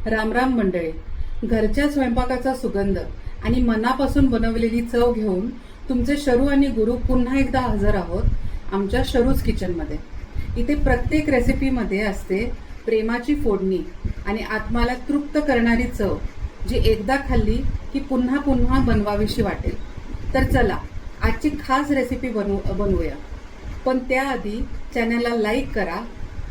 रामराम मंडळी. घरच्या स्वयंपाकाचा सुगंध आणि मनापासून बनवलेली चव घेऊन तुमचे शरू आणि गुरु पुन्हा एकदा हजर आहोत आमच्या शरूज किचनमध्ये. इथे प्रत्येक रेसिपीमध्ये असते प्रेमाची फोडणी आणि आत्माला तृप्त करणारी चव, जी एकदा खाल्ली की पुन्हा पुन्हा बनवावीशी वाटेल. तर चला आजची खास रेसिपी बनवूया. पण त्याआधी चॅनलला लाईक करा,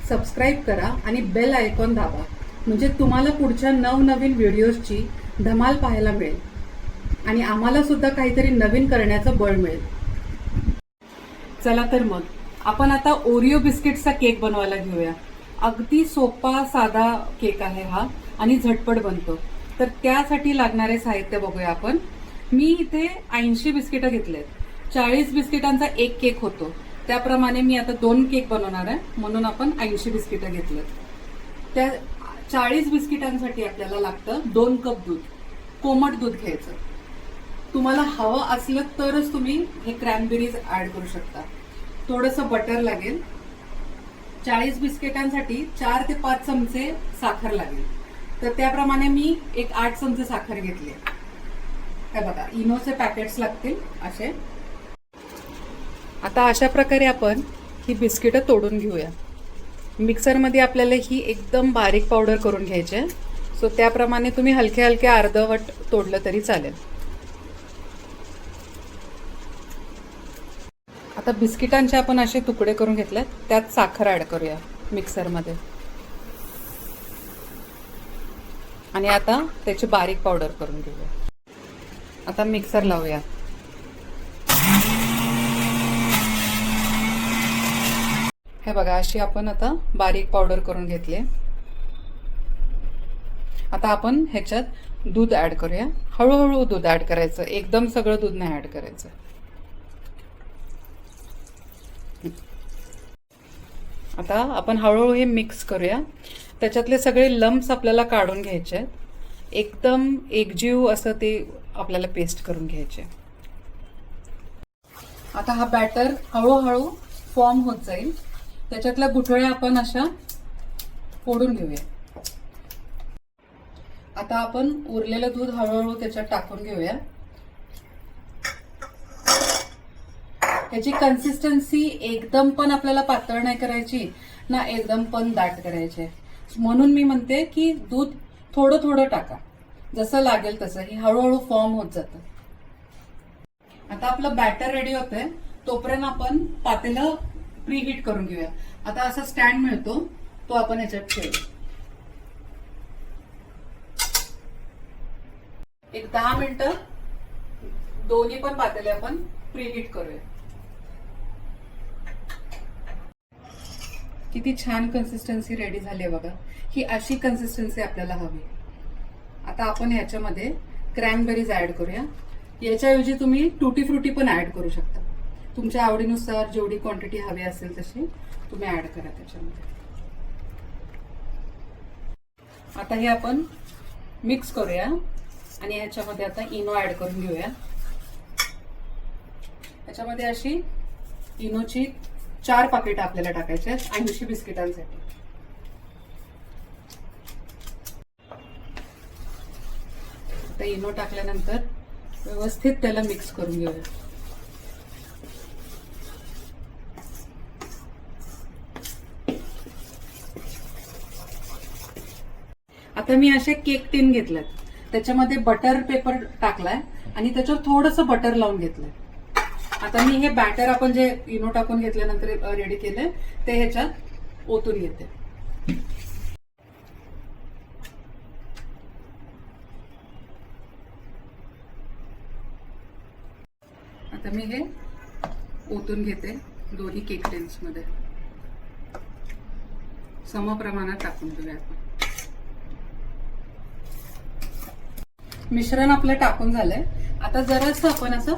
सबस्क्राईब करा आणि बेल आयकॉन दाबा, म्हणजे तुम्हाला पुढच्या नवनवीन व्हिडिओजची धमाल पाहायला मिळेल आणि आम्हाला सुद्धा काहीतरी नवीन करण्याचं बळ मिळेल. चला तर मग आपण आता ओरिओ बिस्किटचा केक बनवायला घेऊया. अगदी सोपा साधा केक आहे हा आणि झटपट बनतो. तर त्यासाठी लागणारे साहित्य बघूया आपण. मी इथे 80 बिस्किटं घेतलेत. 40 बिस्किटांचा एक केक होतो, त्याप्रमाणे मी आता 2 केक बनवणार आहे, म्हणून आपण 80 बिस्किटं घेतलेत. त्या 40 बिस्किटांसाठी आपल्याला लागतं 2 कप दूध. कोमट दूध घ्यायचं. तुम्हाला हवं असलं तरच तुम्ही हे क्रॅनबेरीज ऍड करू शकता. थोडंसं बटर लागेल. 40 बिस्किटांसाठी 4 ते 5 चमचे साखर लागेल. तर त्याप्रमाणे मी एक 8 चमचे साखर घेतली. हे बघा, इनोचे पॅकेट्स लागतील असे. आता अशा प्रकारे आपण ही बिस्किटं तोडून घेऊया. मिक्सरमध्ये आपल्याला ही एकदम बारीक पावडर करून घ्यायची आहे. सो त्याप्रमाणे तुम्ही हलक्या हलक्या अर्धवट तोडलं तरी चालेल. आता बिस्किटांचे आपण असे तुकडे करून घेतलेत. त्यात साखर ऍड करूया मिक्सरमध्ये आणि आता त्याची बारीक पावडर करून घेऊया. आता मिक्सर लावूया. हे बघा, अशी आपण आता बारीक पावडर करून घेतली. आता आपण ह्याच्यात दूध ऍड करूया. हळूहळू दूध ऍड करायचं, एकदम सगळं दूध नाही ऍड करायचं. आता आपण हळूहळू हे मिक्स करूया. त्याच्यातले सगळे लम्प्स आपल्याला काढून घ्यायचे आहेत. एकदम एकजीव असं ते आपल्याला पेस्ट करून घ्यायचे. आता हा बॅटर हळूहळू फॉर्म होत जाईल. त्याच्यातल्या गुठळ्या आपण अशा फोडून घेऊया. आता आपण उरलेलं दूध हळूहळू त्याच्यात टाकून घेऊया. त्याची कन्सिस्टन्सी एकदम पण आपल्याला पातळ नाही करायची ना एकदम पण दाट करायची. म्हणून मी म्हणते की दूध थोडं थोडं टाका, जसं लागेल तसं. ही हळूहळू फॉर्म होत जातं. आता आपलं बॅटर रेडी होतंय, तोपर्यंत आपण पातेलं प्रीहीट करून घेऊया. आता असा स्टँड मिळतो, तो आपण याच्यात ठेवूया. एक 10 मिनिटं दोन्ही पण पातेले आपण प्रीहीट करूया. किती छान कन्सिस्टन्सी रेडी झाली आहे बघा. ही अशी कन्सिस्टन्सी आपल्याला हवी. आता आपण ह्याच्यामध्ये क्रॅनबेरीज ऍड करूया. याच्याऐवजी तुम्ही टुटी फ्रुटी पण ऍड करू शकता. तुमच्या आवडीनुसार जेवढी क्वांटिटी हवी असेल तशी तुम्ही ऍड करा त्याच्यामध्ये. आता हे आपण मिक्स करूया आणि ह्याच्यामध्ये आता इनो ऍड करून घेऊया. ह्याच्यामध्ये अशी इनोची 4 पाकिट आपल्याला टाकायचे आहेत 80 बिस्किटांसाठी. आता इनो टाकल्यानंतर व्यवस्थित त्याला मिक्स करून घेऊया. आता मी असे केक टिन घेतलेत. त्याच्यामध्ये बटर पेपर टाकलाय आणि त्याच्यावर थोडंसं बटर लावून घेतलंय. आता मी हे बॅटर आपण जे इनो टाकून घेतल्यानंतर रेडी केलंय ते ह्याच्यात ओतून घेते. आता मी हे ओतून घेते दोन्ही केक टिन्स मध्ये. समप्रमाणात टाकून घेऊया आपण. मिश्रण आपलं टाकून झालंय. आता जरासं आपण असं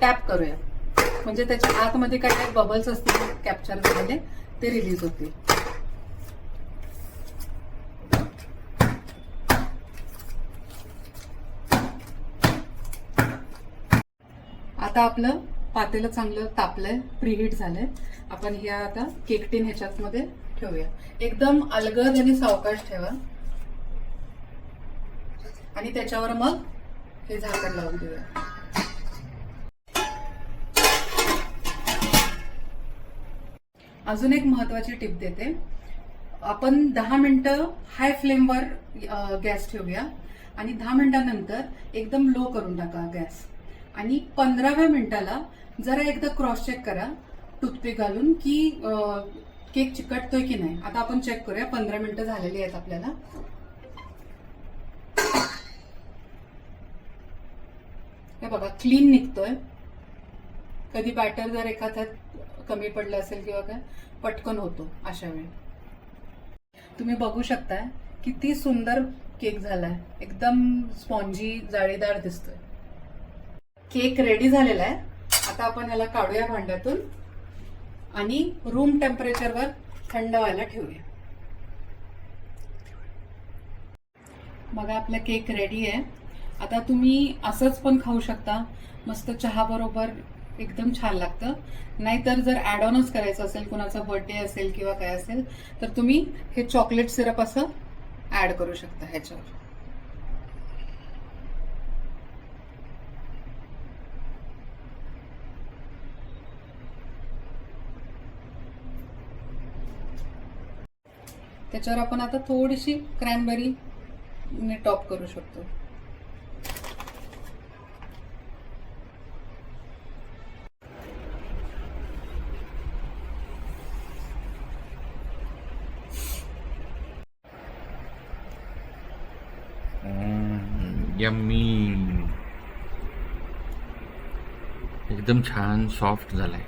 टॅप करूया, म्हणजे त्याच्या आतमध्ये काय काय बबल्स असतील कॅप्चर झालेले ते रिलीज होतील. आता आपलं पातेलं चांगलं तापलंय, प्रीहीट झालंय. आपण हे आता केक टिन ह्याच्यात मध्ये ठेवूया. एकदम अलगद आणि सावकाश ठेवा. आणि त्याच्यावर मग हे झाकण लावून देऊया. अजून एक महत्वाची टिप देते. आपण 10 मिनिटं हाय फ्लेमवर गॅस ठेवूया आणि 10 मिनिटांनंतर एकदम लो करून टाका गॅस. आणि 15व्या मिनिटाला जरा एकदा क्रॉस चेक करा टूथपिक घालून की केक चिकटतोय की नाही. आता आपण चेक करूया. 15 मिनिटं झालेली आहेत आपल्याला. हे बघा क्लीन निघतोय. कधी बॅटर जर एखाद्यात कमी पडलं असेल किंवा काय पटकन होतो अशा वेळी. तुम्ही बघू शकताय किती सुंदर केक झालाय. एकदम स्पॉन्जी जाळीदार दिसतोय. केक रेडी झालेला आहे. आता आपण ह्याला काढूया भांड्यातून आणि रूम टेम्परेचरवर थंड व्हायला ठेवूया. बघा आपला केक रेडी आहे. आता तुम्ही असंच पण खाऊ शकता. मस्त चहा बरोबर एकदम छान लागतं. नाहीतर जर ऍड ऑनच करायचं असेल, कुणाचा बर्थडे असेल किंवा काय असेल तर तुम्ही हे चॉकलेट सिरप असं ऍड करू शकता ह्याच्यावर. त्याच्यावर आपण आता थोडीशी क्रॅनबेरी टॉप करू शकतो. यम्मी. एकदम छान सॉफ्ट झालाय.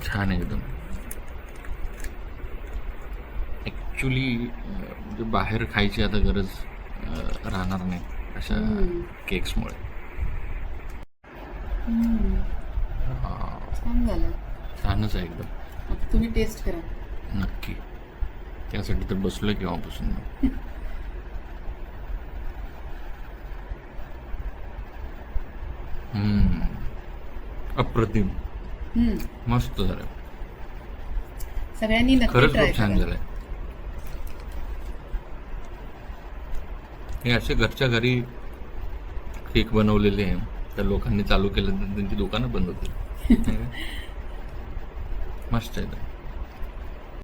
छान एकदम. ऍक्च्युली म्हणजे बाहेर खायची आता गरज राहणार नाही अशा केक्समुळे. छान झालं. छानच आहे एकदम. आता तुम्ही टेस्ट करा. नक्की. त्यासाठी तर बसलोय केव्हापासून. अप्रतिम. मस्त झालं. सगळ्यांनी नक्की खरंच ट्राय खूप छान करा. झालंय. हे असे घरच्या घरी केक बनवलेले आहे त्या लोकांनी चालू केलं तर त्यांची दुकानं बंद होतील. मस्त आहे.